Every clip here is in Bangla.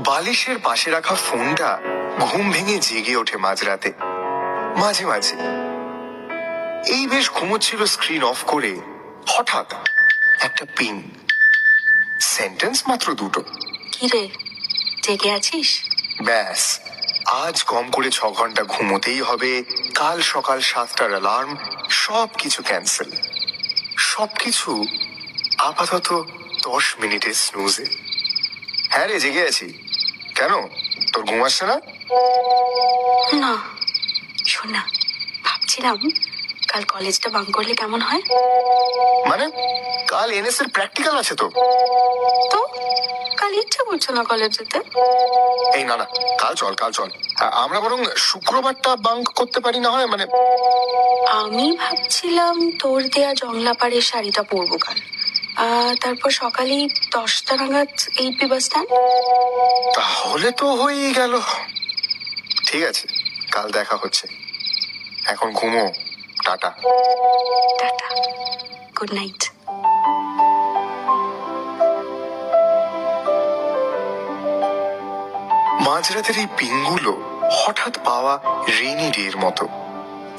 বালিশের পাশে রাখা ফোনটা ঘুম ভেঙে জেগে ওঠে মাঝরাতে, মাঝে মাঝে। এই বেশ ঘুমোচ্ছিল স্ক্রিন অফ করে, হঠাৎ একটা পিং। সেন্টেন্স মাত্র দুটো। কিরে, জেগে আছিস? ব্যাস, আজ কম করে 6 ঘন্টা ঘুমোতেই হবে, কাল সকাল 7টার অ্যালার্ম, সবকিছু ক্যান্সেল। সবকিছু আপাতত 10 মিনিটের স্নুজে। হ্যাঁ রে, জেগে আছি। কেন, তোর ঘুম আসছে না? না, শোন না, ভাবছিলাম কাল কলেজটা বাঙ্ক করলে কেমন হয়। মানে, কাল এনএস এর প্র্যাকটিক্যাল আছে তো। তো কাল ইচ্ছে করছে না কলেজ যেতে। এই না না, কাল চল, কাল চল। আমরা বরং শুক্রবারটা বাঙ্ক করতে পারি না হয়, মানে। আমি ভাবছিলাম তোর দেয়া জংলাপাড়ের শাড়িটা পরবো কাল। তারপর সকালেই 10টা নাগাদ 8B বাস স্ট্যান্ড। তাহলে তো হয়েই গেল। ঠিক আছে, কাল দেখা হচ্ছে। এখন ঘুমো, টাটা। Tata, good night. মাঝরাতের এই পিংগুলো হঠাৎ পাওয়া রেইনি ডে এর মতো।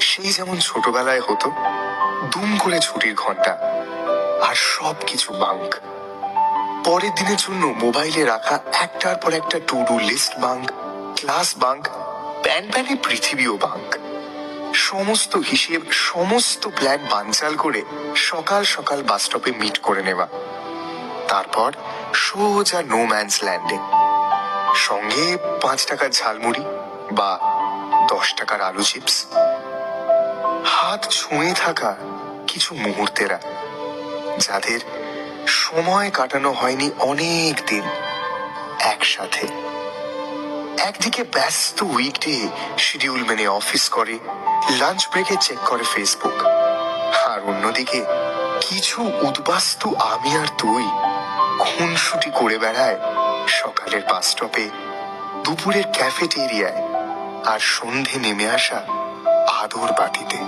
সেই যেমন ছোটবেলায় হতো, দুম করে ছুটির ঘন্টা, আর সবকিছু বাঙ্ক। পরের দিনের জন্য মোবাইলে রাখা একটার পর একটা to do list bunk, class bunk, প্যানে পৃথিবীও বাঙ্ক। সমস্ত হিসেব, সমস্ত প্ল্যান বানচাল করে সকাল সকাল বাস স্টপে মিট করে নেওয়া, তারপর সোজা নো ম্যানস ল্যান্ডে। সঙ্গে 5 টাকার ঝালমুড়ি বা 10 টাকার আলু চিপস। হাত ছুঁয়ে থাকা কিছু মুহূর্তেরা, যাদের সময় কাটানো হয়নি অনেক দিন একসাথে। একদিকে ব্যস্ত উইকডে শিডিউল মেনে অফিস করে, লাঞ্চ ব্রেকে চেক করে ফেসবুক, আর অন্যদিকে কিছু উদ্বাস্তু আমি আর তুই খুনসুটি করে বেড়ায় সকালের বাস স্টপে, দুপুরের ক্যাফেটেরিয়ায়, আর সন্ধে নেমে আসা আদর বাটিতে।